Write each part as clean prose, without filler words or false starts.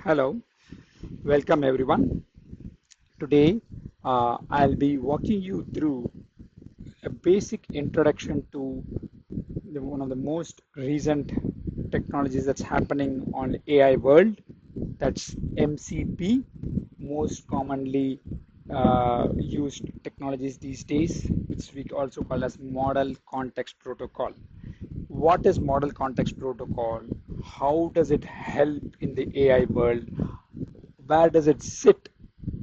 Hello, welcome everyone. Today, I'll be walking you through a basic introduction to one of the most recent technologies that's happening on AI world. That's MCP, most commonly used technologies these days, which we also call as Model Context Protocol. What is Model Context Protocol? How does it help in the AI world? Where does it sit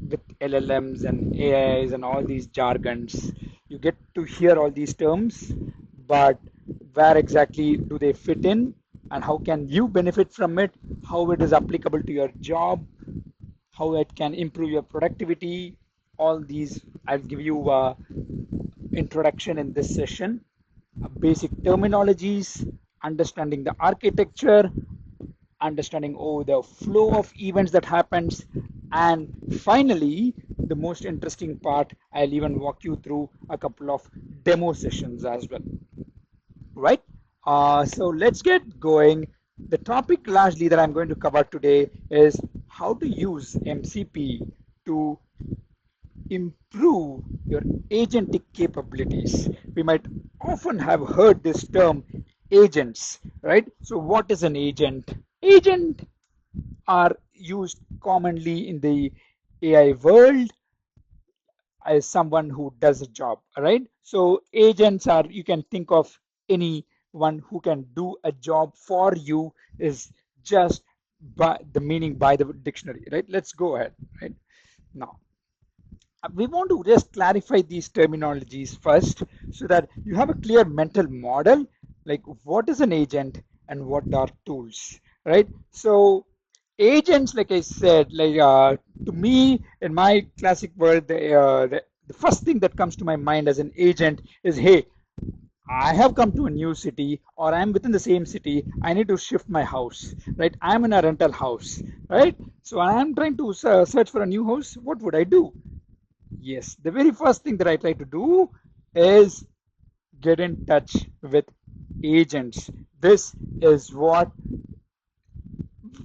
with LLMs and AIs and all these jargons? You get to hear all these terms, but where exactly do they fit in? And how can you benefit from it? How it is applicable to your job? How it can improve your productivity? All these, I'll give you a introduction in this session. Basic terminologies, understanding the architecture, understanding the flow of events that happens, and finally the most interesting part, I'll even walk you through a couple of demo sessions as well, right? So let's get going. The topic largely that I'm going to cover today is how to use MCP to improve your agentic capabilities. We might often have heard this term agents, right? So what is an agent? Agent are used commonly in the AI world as someone who does a job, right? So agents are, you can think of anyone who can do a job for you, is just by the meaning by the dictionary, right? Let's go ahead, right? Now, we want to just clarify these terminologies first so that you have a clear mental model, like what is an agent and what are tools, right? So agents, like I said, like to me in my classic world, the first thing that comes to my mind as an agent is, hey, I have come to a new city, or I'm within the same city. I need to shift my house, right? I'm in a rental house, right? So I'm trying to search for a new house. What would I do? Yes, the very first thing that I try to do is get in touch with agents. This is what,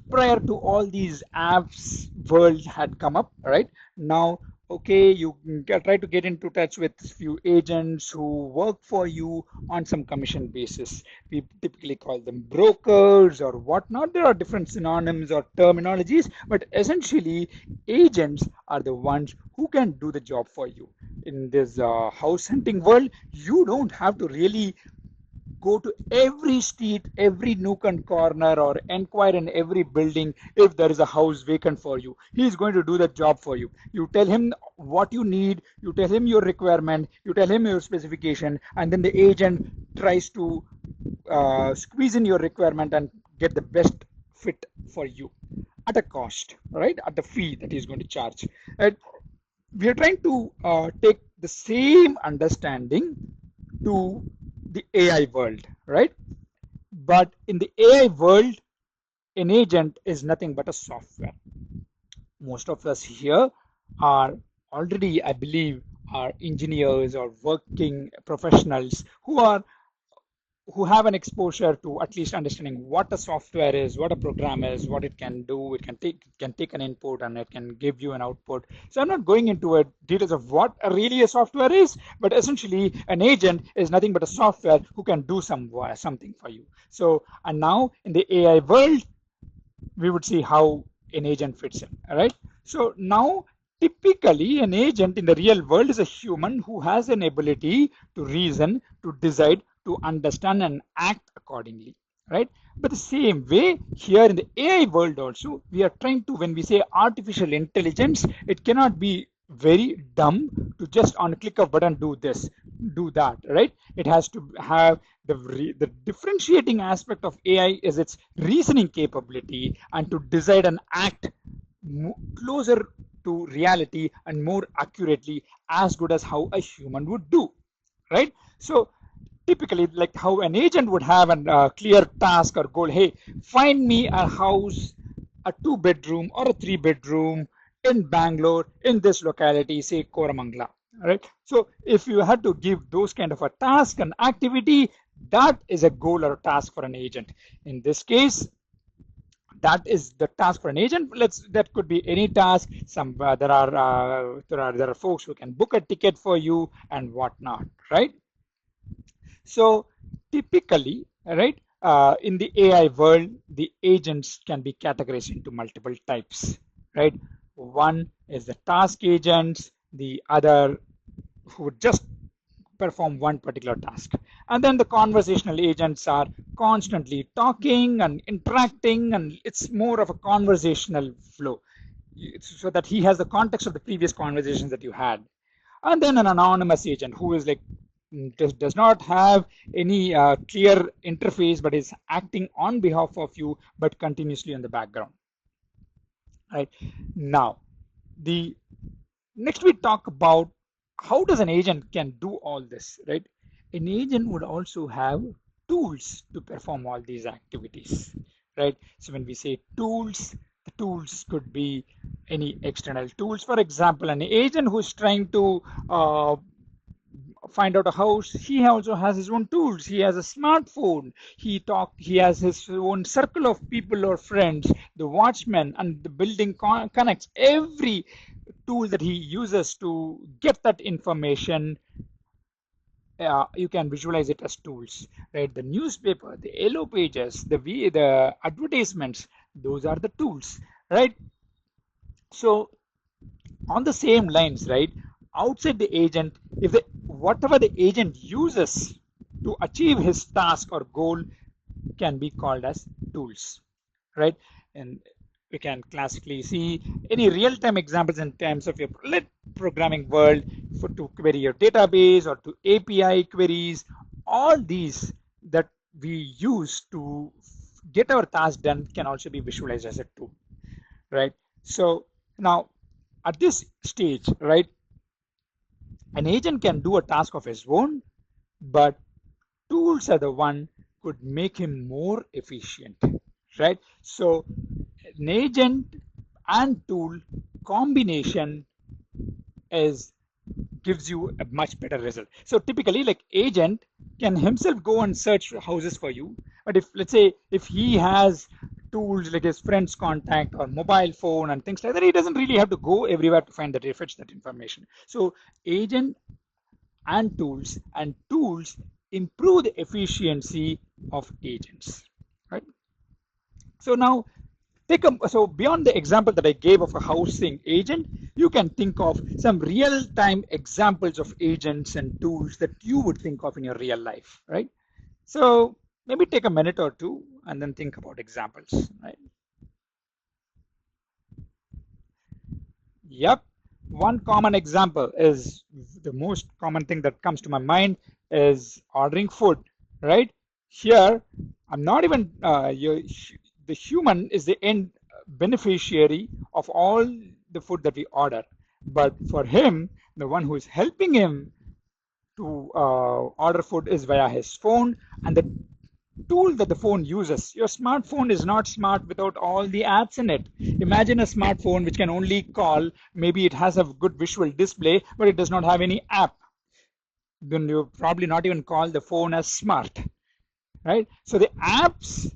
prior to all these apps, world had come up, right? Now, okay, you try to get into touch with few agents who work for you on some commission basis. We typically call them brokers or whatnot. There are different synonyms or terminologies, but essentially agents are the ones who can do the job for you. In this house hunting world, you don't have to really go to every street, every nook and corner, or inquire in every building if there is a house vacant for you. He is going to do the job for you. You tell him what you need, you tell him your requirement, you tell him your specification, and then the agent tries to squeeze in your requirement and get the best fit for you at a cost, right? At the fee that he's going to charge. And we are trying to take the same understanding to the AI world, right? But in the AI world, an agent is nothing but a software. Most of us here are already, I believe, are engineers or working professionals who have an exposure to at least understanding what a software is, what a program is, what it can do. It can take an input and it can give you an output. So I'm not going into details of what really a software is, but essentially an agent is nothing but a software who can do something for you. So, and now in the AI world, we would see how an agent fits in. All right. So now, typically, an agent in the real world is a human who has an ability to reason, to decide, to understand, and act accordingly. Right. But the same way here in the AI world also, we are trying to, when we say artificial intelligence, it cannot be very dumb to just on a click of button do this, do that, right? It has to have the differentiating aspect of AI is its reasoning capability and to decide and act closer to reality and more accurately as good as how a human would do, right? So typically, like how an agent would have a clear task or goal, hey, find me a house, a 2 bedroom or a 3 bedroom in Bangalore in this locality, say Koramangala, right? So if you had to give those kind of a task and activity, that is a goal or a task for an agent. In this case, that is the task for an agent. That could be any task. There are folks who can book a ticket for you and whatnot, right? So typically, right, in the AI world, the agents can be categorized into multiple types, right? One is the task agents, the other who just perform one particular task. And then the conversational agents are constantly talking and interacting, and it's more of a conversational flow so that he has the context of the previous conversations that you had. And then an anonymous agent who is like does not have any clear interface but is acting on behalf of you but continuously in the background, right? Now, the next we talk about how does an agent can do all this, right? An agent would also have tools to perform all these activities, right? So when we say tools, the tools could be any external tools. For example, an agent who's trying to find out a house, he also has his own tools. He has a smartphone. He has his own circle of people or friends, the watchman, and the building connects. Every tool that he uses to get that information, you can visualize it as tools, right? The newspaper, the yellow pages, the advertisements, those are the tools, right? So on the same lines, right, outside the agent, if whatever the agent uses to achieve his task or goal can be called as tools, right? And we can classically see any real-time examples in terms of your programming world to query your database or to API queries. All these that we use to get our task done can also be visualized as a tool, right? So now at this stage, right, an agent can do a task of his own, but tools are the one could make him more efficient, right? So an agent and tool combination is gives you a much better result. So typically, like agent can himself go and search houses for you, but if let's say if he has tools like his friend's contact or mobile phone and things like that, he doesn't really have to go everywhere to find that fetch that information. So agent and tools improve the efficiency of agents, right? So now so beyond the example that I gave of a housing agent, you can think of some real-time examples of agents and tools that you would think of in your real life, right? So maybe take a minute or two and then think about examples, right? Yep. One common example is the most common thing that comes to my mind is ordering food, right? Here, I'm not even, the human is the end beneficiary of all the food that we order. But for him, the one who is helping him to order food is via his phone and the tool that the phone uses. Your smartphone is not smart without all the apps in it. Imagine a smartphone which can only call, maybe it has a good visual display, but it does not have any app. Then you probably not even call the phone as smart, right? So the apps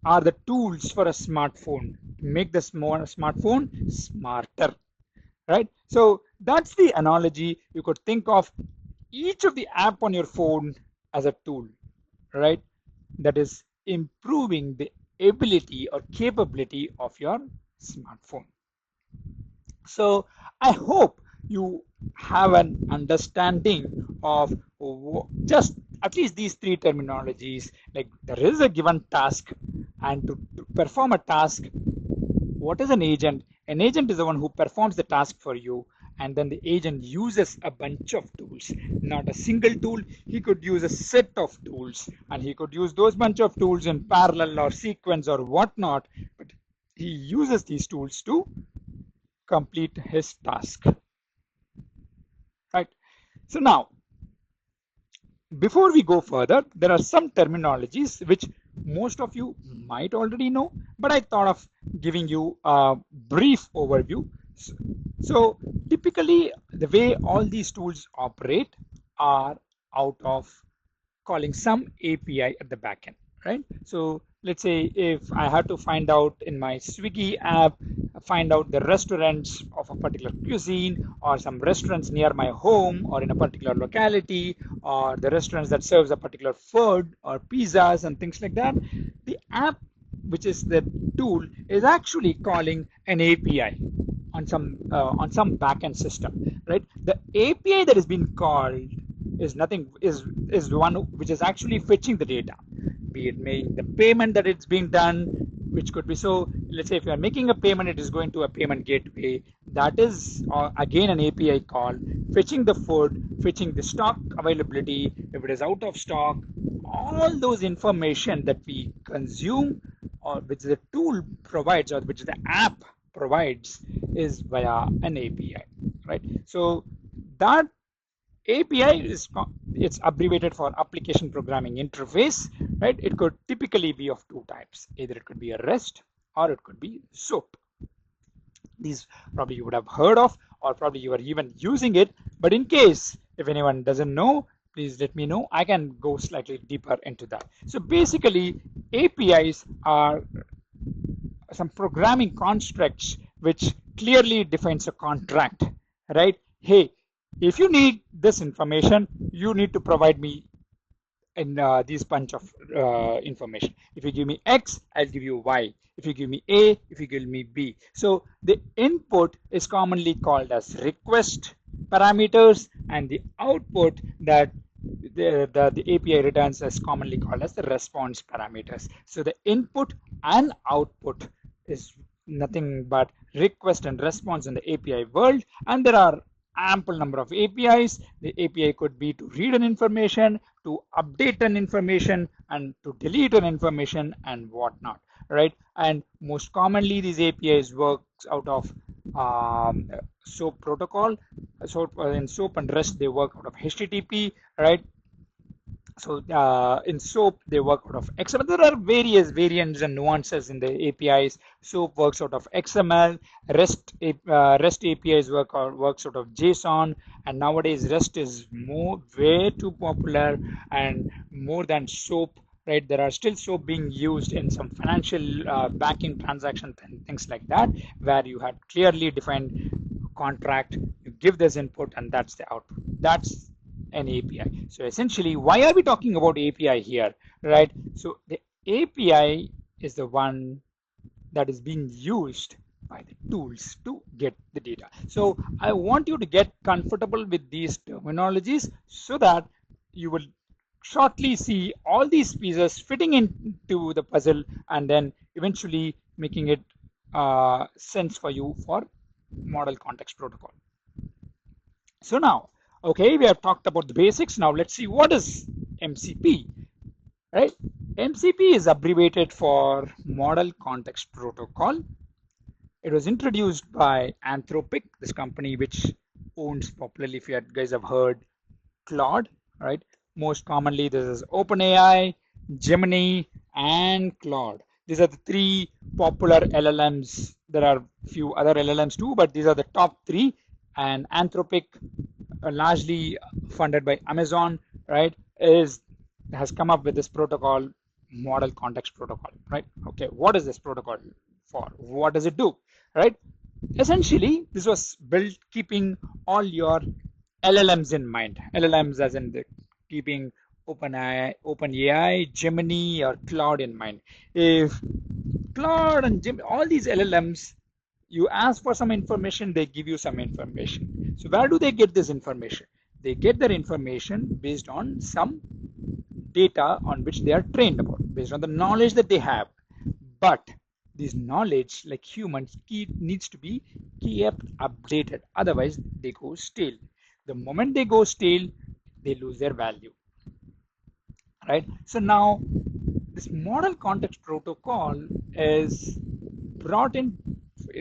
are the tools for a smartphone to make the smartphone smarter, right? So that's the analogy. You could think of each of the app on your phone as a tool, right? That is improving the ability or capability of your smartphone. So I hope you have an understanding of just at least these three terminologies. Like there is a given task, and to perform a task, what is an agent? An agent is the one who performs the task for you, and then the agent uses a bunch of tools, not a single tool. He could use a set of tools, and he could use those bunch of tools in parallel or sequence or whatnot, but he uses these tools to complete his task, right? So now, before we go further, there are some terminologies which most of you might already know, but I thought of giving you a brief overview. So typically, the way all these tools operate are out of calling some API at the backend, right? So let's say if I had to find out in my Swiggy app, find out the restaurants of a particular cuisine or some restaurants near my home or in a particular locality or the restaurants that serves a particular food or pizzas and things like that, the app, which is the tool, is actually calling an API on some backend system, right? The API that is being called is nothing is one which is actually fetching the data, be it making the payment that it's being done, which could be, so let's say if you are making a payment, it is going to a payment gateway. That is again an API call, fetching the food, fetching the stock availability, if it is out of stock, all those information that we consume or which the tool provides or which the app provides is via an API, right? So that API is it's abbreviated for application programming interface, right? It could typically be of two types. Either it could be a REST or it could be SOAP. These probably you would have heard of, or probably you are even using it. But in case if anyone doesn't know, please let me know. I can go slightly deeper into that. So basically, APIs are some programming constructs which clearly defines a contract, right? Hey, if you need this information, you need to provide me in these bunch of information. If you give me X, I'll give you Y. If you give me A, if you give me B. So the input is commonly called as request parameters, and the output that the API returns is commonly called as the response parameters. So the input and output is nothing but request and response in the API world, and there are ample number of APIs. The API could be to read an information, to update an information, and to delete an information and whatnot, right? And most commonly these APIs works out of SOAP protocol. So in SOAP and REST they work out of HTTP, right? So in SOAP they work out of XML. There are various variants and nuances in the APIs. SOAP works out of XML. REST APIs works out of JSON, and nowadays REST is way too popular and more than SOAP. Right, there are still SOAP being used in some financial banking transactions and things like that, where you had clearly defined contract, you give this input, and that's the output. That's an API. So essentially, why are we talking about API here, right? So the API is the one that is being used by the tools to get the data. So I want you to get comfortable with these terminologies so that you will shortly see all these pieces fitting into the puzzle and then eventually making it sense for you for model context protocol. So now, okay, we have talked about the basics. Now let's see what is MCP, right? MCP is abbreviated for Model Context Protocol. It was introduced by Anthropic, this company which owns popularly, if you guys have heard, Claude, right? Most commonly, this is OpenAI, Gemini, and Claude. These are the three popular LLMs. There are a few other LLMs too, but these are the top three. And Anthropic, largely funded by Amazon, right, has come up with this protocol, Model Context Protocol, right? Okay, what is this protocol for? What does it do, right? Essentially, this was built keeping all your LLMs in mind. LLMs as in the keeping OpenAI, Gemini, or Claude in mind. If Claude and Gemini, all these LLMs, you ask for some information, they give you some information. So where do they get this information? They get their information based on some data on which they are trained about, based on the knowledge that they have. But this knowledge, like humans, needs to be kept updated. Otherwise, they go stale. The moment they go stale, they lose their value, right? So now, this model context protocol is brought in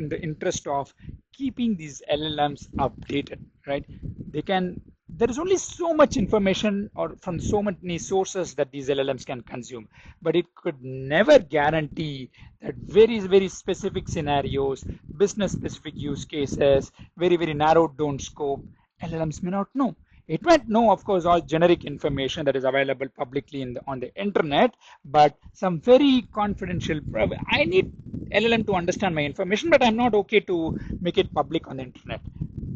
the interest of keeping these LLMs updated, right? They can, there is only so much information or from so many sources that these LLMs can consume, but it could never guarantee that very specific scenarios, business specific use cases, very narrowed down scope, LLMs may not know. It might know, of course, all generic information that is available publicly on the internet, but some very confidential. I need LLM to understand my information, but I'm not okay to make it public on the internet.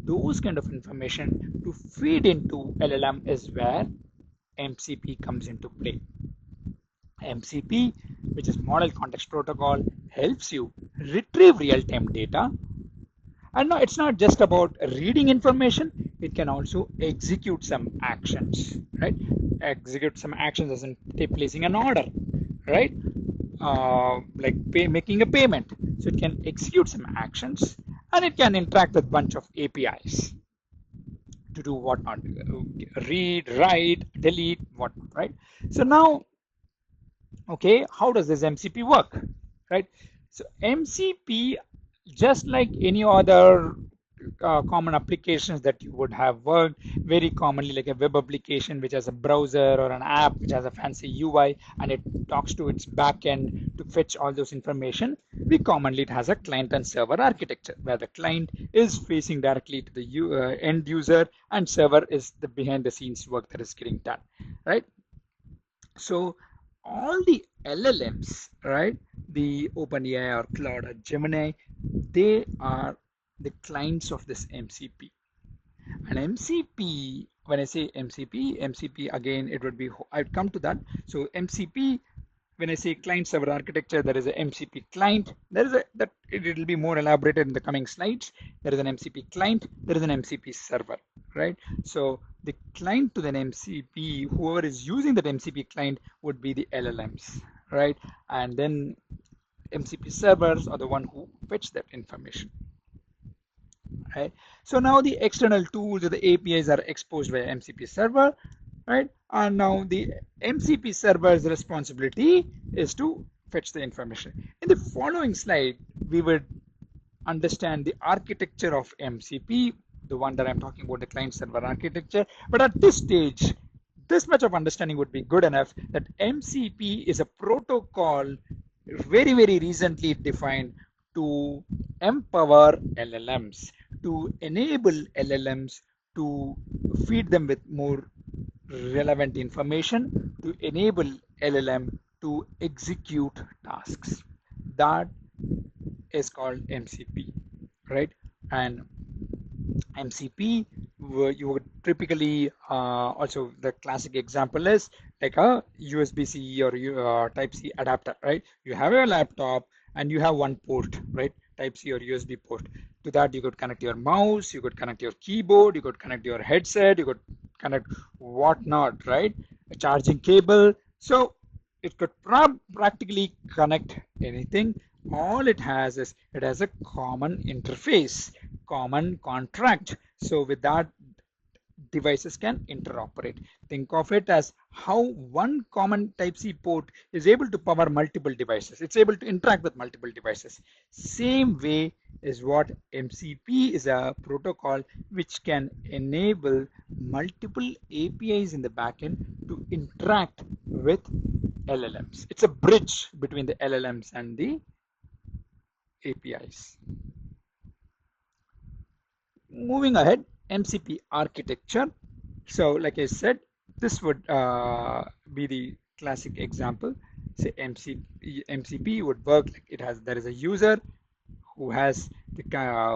Those kind of information to feed into LLM is where MCP comes into play. MCP, which is Model Context Protocol, helps you retrieve real-time data. And no, it's not just about reading information, it can also execute some actions, right? Execute some actions as in placing an order, right? Like making a payment. So it can execute some actions and it can interact with a bunch of APIs to do whatnot, read, write, delete, whatnot, right? So now, okay, how does this MCP work, right? So MCP, just like any other common applications that you would have worked very commonly, like a web application which has a browser or an app which has a fancy UI and it talks to its backend to fetch all those information, we commonly it has a client and server architecture where the client is facing directly to the end user and server is the behind the scenes work that is getting done, right? So all the LLMs, right, the OpenAI or Claude or Gemini, they are the clients of this MCP. And MCP, when I say MCP again, it would be, I'd come to that. So MCP, when I say client server architecture, there is a MCP client. There is a, that it will be more elaborated in the coming slides. There is an MCP client, there is an MCP server, right? So the client to the MCP, whoever is using that MCP client would be the LLMs, right? And then MCP servers are the one who fetch that information. Right? So now the external tools or the APIs are exposed by MCP server, right? And now the MCP server's responsibility is to fetch the information. In the following slide, we would understand the architecture of MCP, the one that I'm talking about, the client server architecture. But at this stage, this much of understanding would be good enough that MCP is a protocol very, very recently defined to empower LLMs, to enable LLMs to feed them with more relevant information, to enable LLM to execute tasks. That is called MCP, right? And MCP, you would typically also the classic example is like a USB-C or Type-C adapter, right? You have your laptop and you have one port, right? Type-C or USB port. To that, you could connect your mouse, you could connect your keyboard, you could connect your headset, you could connect whatnot, right? A charging cable. So it could practically connect anything. All it has is it has a common interface, common contract. So with that, devices can interoperate. Think of it as how one common Type-C port is able to power multiple devices. It's able to interact with multiple devices. Same way is what MCP is, a protocol which can enable multiple APIs in the backend to interact with LLMs. It's a bridge between the LLMs and the APIs. Moving ahead, MCP architecture. So like I said, this would be the classic example. Say MCP would work like it has, there is a user who has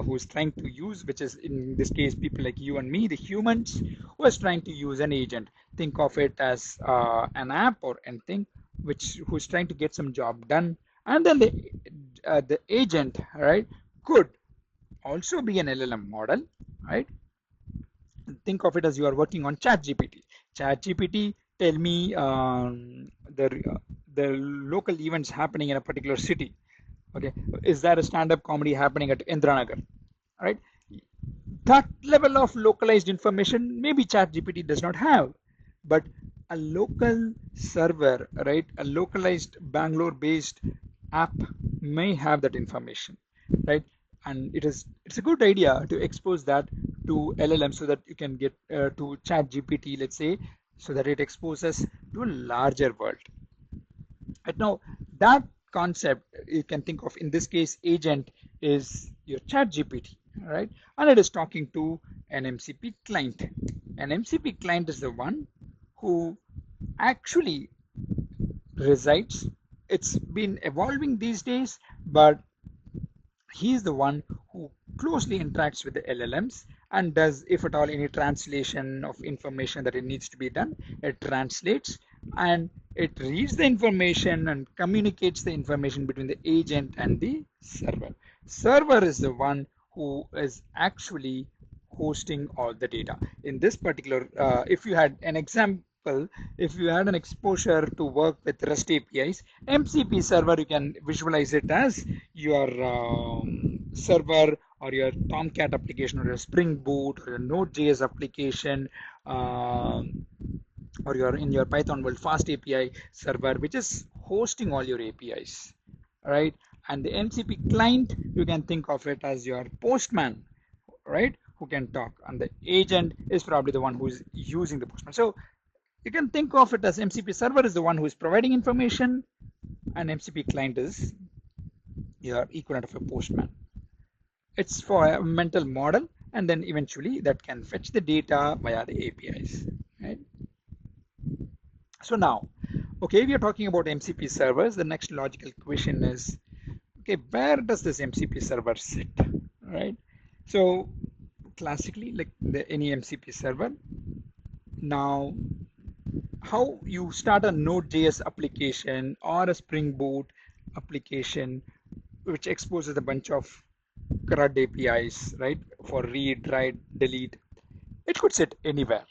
who's trying to use, which is in this case people like you and me, the humans, who is trying to use an agent. Think of it as an app or anything who's trying to get some job done, and then the agent, right, could also be an LLM model, right? Think of it as you are working on ChatGPT. ChatGPT, tell me the local events happening in a particular city. Okay, is there a stand-up comedy happening at Indranagar? Right? That level of localized information maybe ChatGPT does not have, but a local server, right? A localized Bangalore-based app may have that information, right? And it's a good idea to expose that to LLM so that you can get to ChatGPT, let's say, so that it exposes to a larger world. Right now, that concept you can think of in this case, agent is your ChatGPT, right? And it is talking to an MCP client. An MCP client is the one who actually resides. It's been evolving these days, but he's the one who closely interacts with the LLMs and does, if at all, any translation of information that it needs to be done. It translates and it reads the information and communicates the information between the agent and the server. Server is the one who is actually hosting all the data. In this particular, if you had an example, if you had an exposure to work with REST APIs, MCP server, you can visualize it as your server or your Tomcat application or your Spring Boot or your Node.js application, or your in your Python world fast API server, which is hosting all your APIs, right? And the MCP client, you can think of it as your postman, right? Who can talk, and the agent is probably the one who is using the postman. So you can think of it as MCP server is the one who is providing information, and MCP client is your equivalent of a postman. It's for a mental model, and then eventually that can fetch the data via the APIs, right? So now, okay, we are talking about MCP servers. The next logical question is, okay, where does this MCP server sit, right? So classically, like any MCP server, now how you start a Node.js application or a Spring Boot application, which exposes a bunch of CRUD APIs, right? For read, write, delete. It could sit anywhere.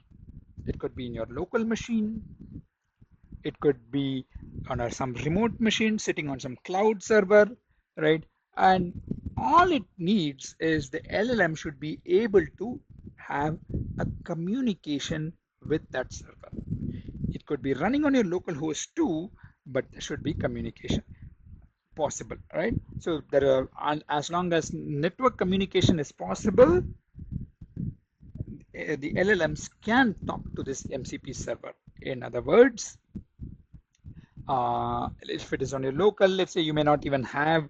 It could be in your local machine. It could be on some remote machine sitting on some cloud server, right? And all it needs is the LLM should be able to have a communication with that server. It could be running on your local host too, but there should be communication possible, right? So there are, as long as network communication is possible, the LLMs can talk to this MCP server. In other words, if it is on your local, let's say you may not even have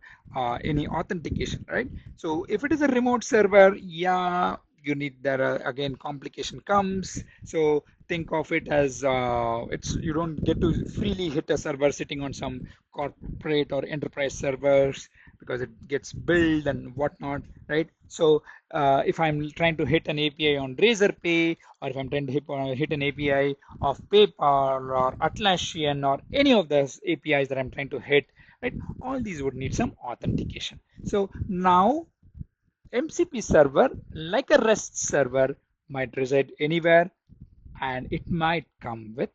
any authentication, right? So if it is a remote server, yeah, you need that. Again, complication comes. So think of it as it's you don't get to freely hit a server sitting on some corporate or enterprise servers, because it gets billed and whatnot, right? So if I'm trying to hit an API on Razorpay, or if I'm trying to hit an API of PayPal or Atlassian or any of those APIs that I'm trying to hit, right? All these would need some authentication. So now MCP server, like a REST server, might reside anywhere, and it might come with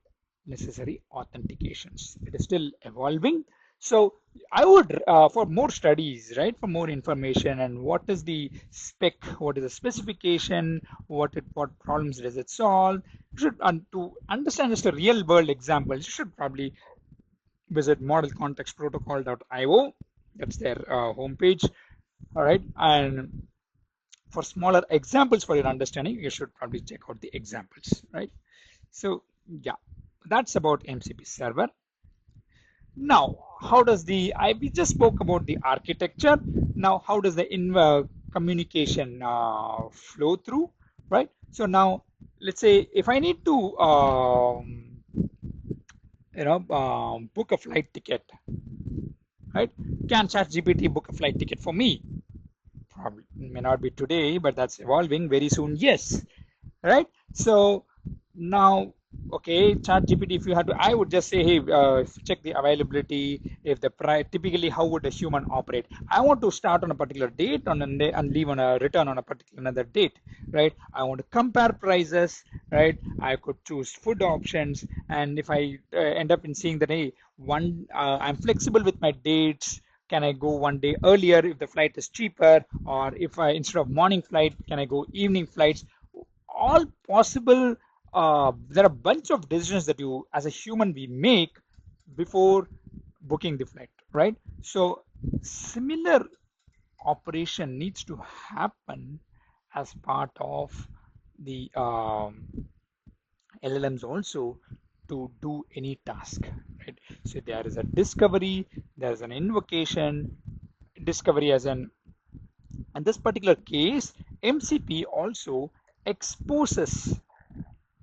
necessary authentications. It is still evolving. So I would, for more studies, right, for more information and what is the spec, what is the specification, what problems does it solve, you should, to understand just a real world example, you should probably visit modelcontextprotocol.io. That's their homepage. All right. And for smaller examples for your understanding, you should probably check out the examples, right? So yeah, that's about MCP server. Now, how does we just spoke about the architecture. Now, how does the communication flow through, right? So now, let's say if I need to, book a flight ticket, right? Can ChatGPT book a flight ticket for me? Probably may not be today, but that's evolving very soon. Yes, right? So now, okay, ChatGPT, if you had to, I would just say, hey, check the availability. If the price, typically, how would a human operate? I want to start on a particular date on a day and leave on a return on a particular another date, right? I want to compare prices, right? I could choose food options, and if I end up in seeing that, hey, I'm flexible with my dates. Can I go one day earlier if the flight is cheaper, or if I instead of morning flight, can I go evening flights? All possible. There are a bunch of decisions that you as a human we make before booking the flight, right? So similar operation needs to happen as part of the LLMs also to do any task, right? So there is a discovery, there is an invocation, discovery as an, in this particular case, MCP also exposes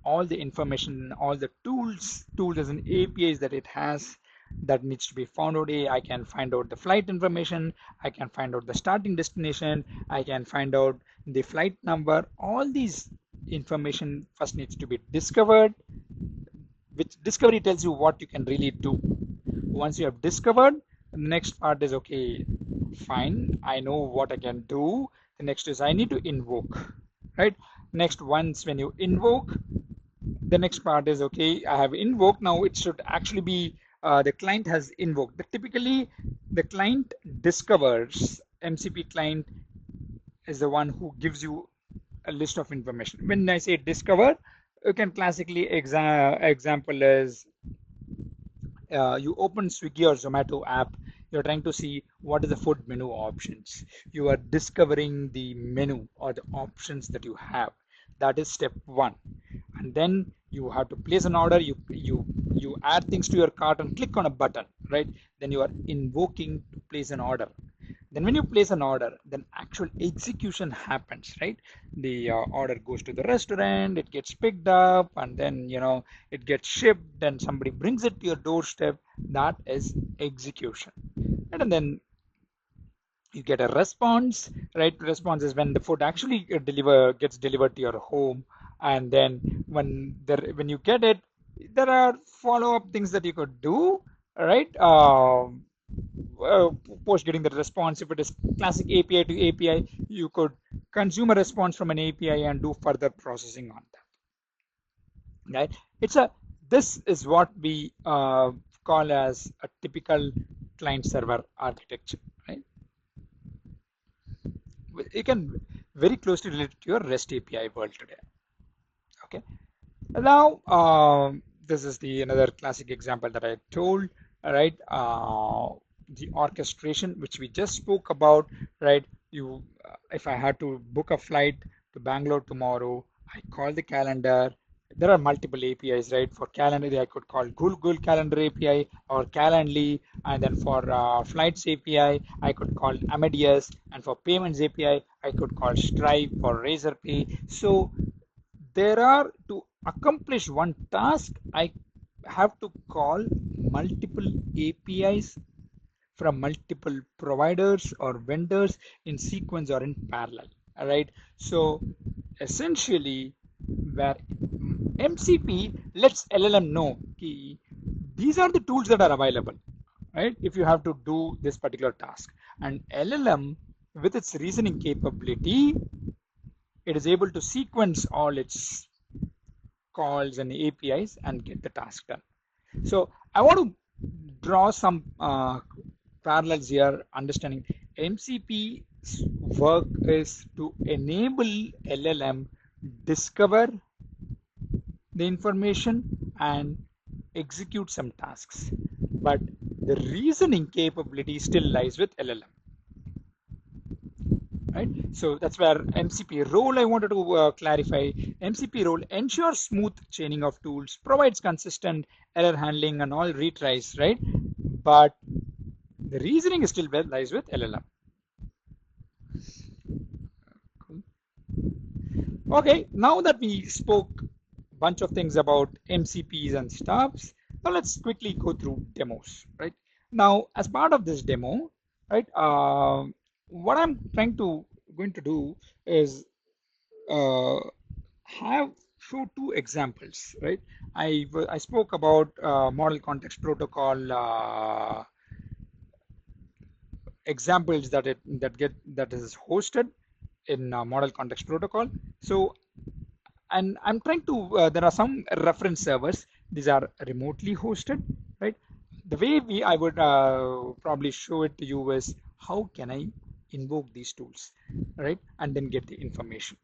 all the information, all the tools as an APIs that it has that needs to be found out. I can find out the flight information, I can find out the starting destination, I can find out the flight number. All these information first needs to be discovered, which discovery tells you what you can really do. Once you have discovered, the next part is okay, fine, I know what I can do. The next is I need to invoke, right? Next, once when you invoke, the next part is okay, I have invoked. Now it should actually be the client has invoked. But typically, the client discovers, MCP client is the one who gives you a list of information. When I say discover, you can classically example is you open Swiggy or Zomato app, you're trying to see what is the food menu options. You are discovering the menu or the options that you have. That is step one. And then you have to place an order. You add things to your cart and click on a button, right? Then you are invoking to place an order. Then when you place an order, then actual execution happens, right? The order goes to the restaurant, it gets picked up, and then it gets shipped, and somebody brings it to your doorstep. That is execution. And then you get a response, right? Response is when the food actually gets delivered to your home, and then when you get it, there are follow-up things that you could do, right? Post getting the response, if it is classic API to API, you could consume a response from an API and do further processing on that, right? This is what we call as a typical client server architecture, right? You can very closely relate to your REST API world today. Okay. Now, this is the another classic example that I told, right? The orchestration, which we just spoke about, right? If I had to book a flight to Bangalore tomorrow, I call the calendar. There are multiple APIs, right? For calendar, I could call Google Calendar API or Calendly, and then for flights API, I could call Amadeus, and for payments API, I could call Stripe or Razorpay. So there are to accomplish one task, I have to call multiple APIs from multiple providers or vendors in sequence or in parallel. All right. So essentially, where MCP lets LLM know these are the tools that are available, right? If you have to do this particular task, and LLM with its reasoning capability, it is able to sequence all its calls and APIs and get the task done. So I want to draw some parallels here, understanding MCP's work is to enable LLM discover the information and execute some tasks. But the reasoning capability still lies with LLM. Right? So that's where MCP role I wanted to clarify. MCP role ensures smooth chaining of tools, provides consistent error handling and all retries, right? But the reasoning is still lies with LLM. Cool. Okay, now that we spoke a bunch of things about MCPs and stuffs, now let's quickly go through demos, right? Now, as part of this demo, right, what I'm going to do is uh, have show two examples, right? I spoke about model context protocol examples that is hosted in model context protocol. So, and I'm trying to there are some reference servers. These are remotely hosted, right? The way I would probably show it to you is how can I invoke these tools, right? And then get the information.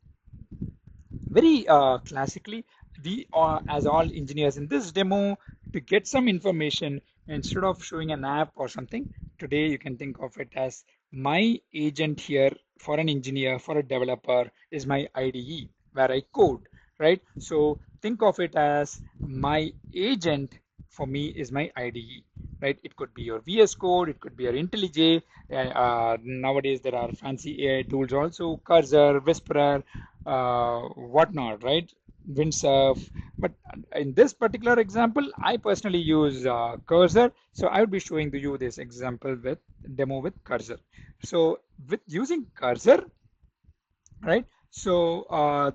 Very classically, we are, as all engineers in this demo, to get some information, instead of showing an app or something, today you can think of it as my agent here. For an engineer, for a developer, is my IDE where I code, right? So think of it as my agent for me is my IDE, right? It could be your VS Code, it could be your IntelliJ. Nowadays there are fancy AI tools also, Cursor, Whisperer, whatnot, right? Windsurf, But in this particular example, I personally use cursor. So I would be showing to you this example with demo with cursor. So with using cursor, right? So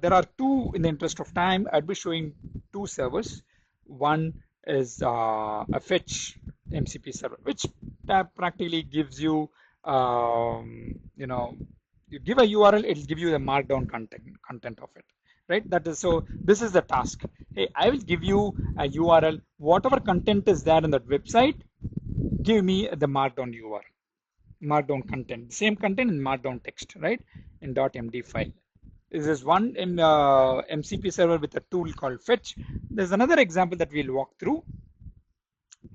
there are two, in the interest of time, I'd be showing two servers. One is a fetch MCP server, which practically gives you, you give a URL, it'll give you the markdown content of it, right? That is, so this is the task. Hey, I will give you a URL, whatever content is there in that website, give me the markdown URL, markdown content, same content in markdown text, right? In .md file. This is one in MCP server with a tool called fetch. There's another example that we'll walk through,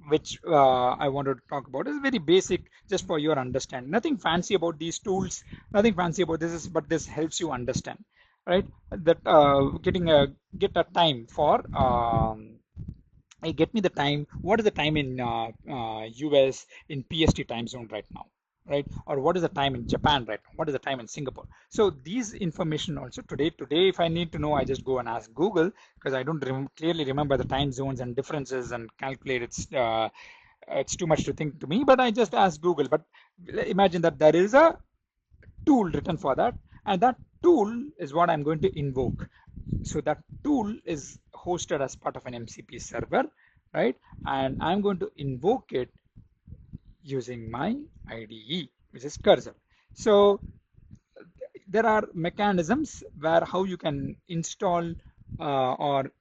which I wanted to talk about. It's very basic, just for your understanding. Nothing fancy about these tools, nothing fancy about this, but this helps you understand, right? That get a time for get me the time. What is the time in US in PST time zone right now, right? Or what is the time in Japan right now? What is the time in Singapore? So these information also today, if I need to know, I just go and ask Google, because I don't clearly remember the time zones and differences and calculate. It's too much to think to me, but I just ask Google. But imagine that there is a tool written for that, and that tool is what I'm going to invoke. So that tool is hosted as part of an MCP server, right? And I'm going to invoke it using my IDE, which is cursor. So there are mechanisms where how you can install or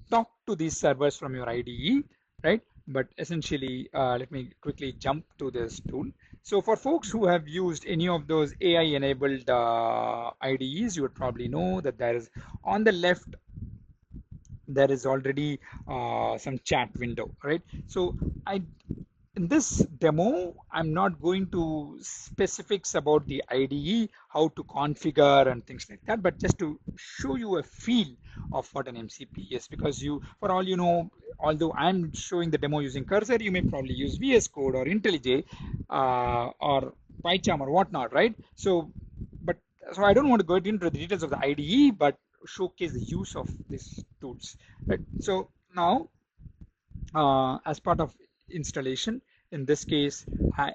talk to these servers from your IDE, right? But essentially, let me quickly jump to this tool. So for folks who have used any of those AI-enabled IDEs, you would probably know that there is on the left, there is already some chat window, right? So I in this demo, I'm not going to specifics about the IDE, how to configure and things like that, but just to show you a feel of what an MCP is, because you, for all you know, although I'm showing the demo using cursor, you may probably use VS Code or IntelliJ or PyCharm or whatnot, right? So, but so I don't want to go into the details of the IDE, but showcase the use of these tools, right? So now as part of installation. In this case, I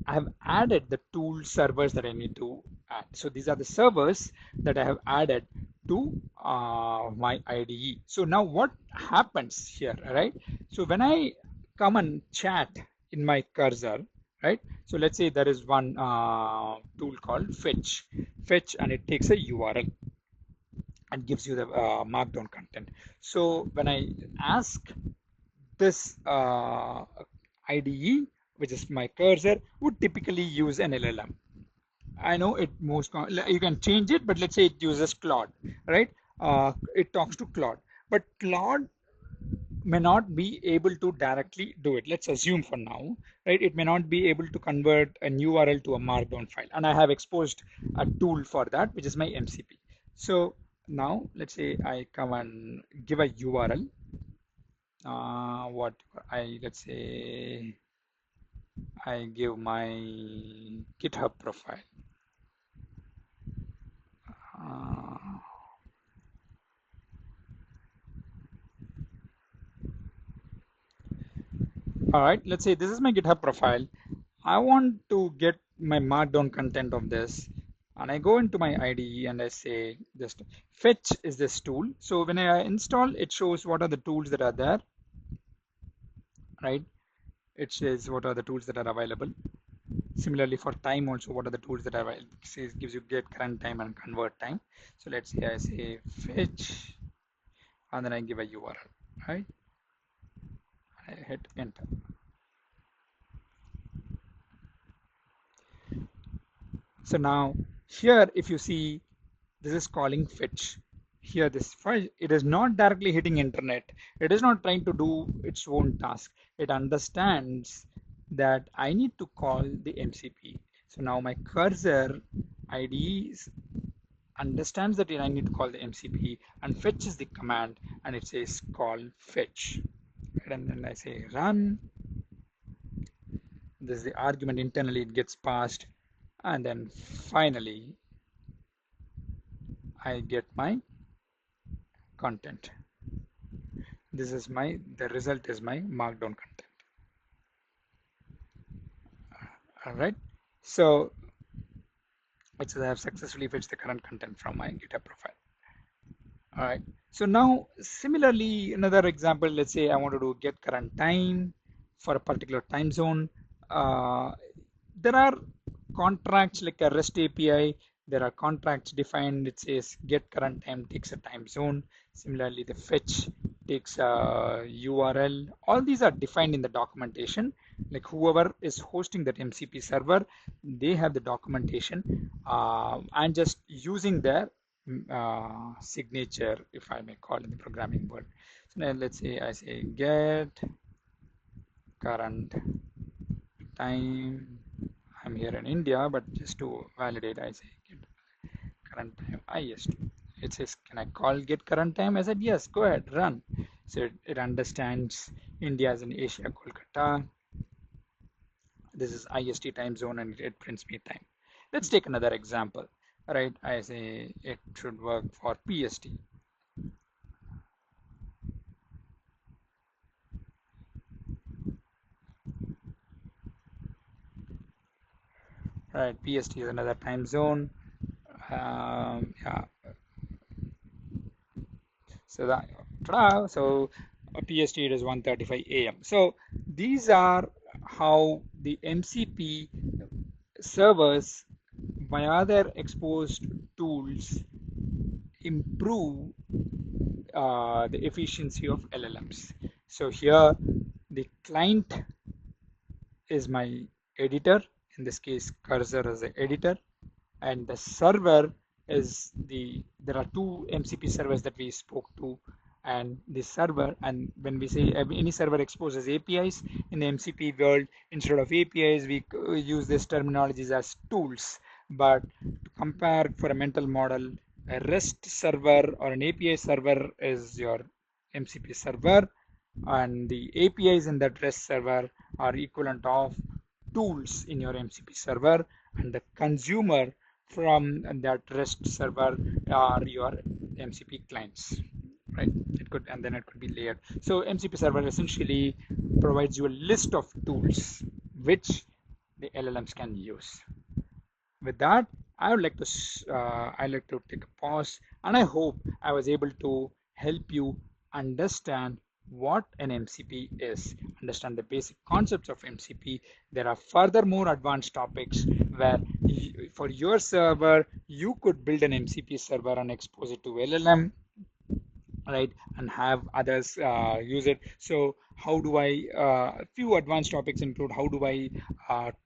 have added the tool servers that I need to add. So these are the servers that I have added to my IDE. So now what happens here, right? So when I come and chat in my cursor, right? So let's say there is one tool called fetch, and it takes a URL and gives you the markdown content. So when I ask this IDE, which is my cursor, would typically use an LLM. I know it most, you can change it, but let's say it uses Claude, right? It talks to Claude, but Claude may not be able to directly do it. Let's assume for now, right? It may not be able to convert an URL to a markdown file. And I have exposed a tool for that, which is my MCP. So now let's say I come and give a URL. What let's say I give my GitHub profile. Uh, all right, let's say this is my GitHub profile. I want to get my markdown content of this, and I go into my IDE and I say just fetch is this tool. So when I install, it shows what are the tools that are there, right? It says what are the tools that are available. Similarly for time also, what are the tools that are available? It gives you get current time and convert time. So let's say I say fetch, and then I give a URL, right? I hit enter. So now here, if you see, this is calling fetch. Here, this file, it is not directly hitting internet. It is not trying to do its own task. It understands that I need to call the MCP. So now my cursor ID understands that I need to call the MCP and fetches the command, and it says call fetch. And then I say run. This is the argument internally, it gets passed, and then finally I get my content. This is the result is my markdown content. All right. So it says I have successfully fetched the current content from my GitHub profile. All right. So now, similarly, another example, let's say I want to do get current time for a particular time zone. Uh, there are contracts like a REST API. There are contracts defined. It says get current time takes a time zone. Similarly, the fetch takes a URL. All these are defined in the documentation. Like whoever is hosting that MCP server, they have the documentation. And just using their signature, if I may call in the programming word. So now let's say I say get current time. I'm here in India, but just to validate, I say get current time IST. It says, can I call get current time? I said, yes, go ahead, run. So it understands India as in Asia, Kolkata. This is IST time zone and it prints me time. Let's take another example, right? I say it should work for PST. Right, PST is another time zone. Yeah, so so PST it is 1:35 a.m. So these are how the MCP servers via their exposed tools improve the efficiency of LLMs. So here the client is my editor. In this case, cursor is the editor, and the server is there are two MCP servers that we spoke to, and the server, and when we say any server exposes APIs in the MCP world, instead of APIs we use these terminologies as tools. But to compare for a mental model, a REST server or an API server is your MCP server, and the APIs in that REST server are equivalent of tools in your MCP server, and the consumer from that REST server are your MCP clients, right? It could, and then it could be layered. So MCP server essentially provides you a list of tools which the LLMs can use. With that, I like to take a pause, and I hope I was able to help you understand what an MCP is, understand the basic concepts of MCP. There are further more advanced topics where for your server, you could build an MCP server and expose it to LLM, right, and have others use it. So how do I a few advanced topics include how do I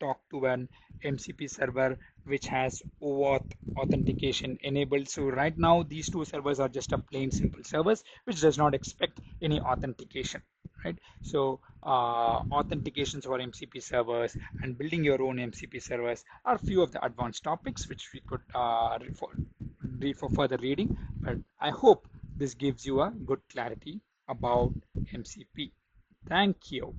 talk to an MCP server which has OAuth authentication enabled. So right now these two servers are just a plain simple servers which does not expect any authentication, right? So authentications for MCP servers and building your own MCP servers are few of the advanced topics which we could read for further reading, but I hope this gives you a good clarity about MCP. Thank you.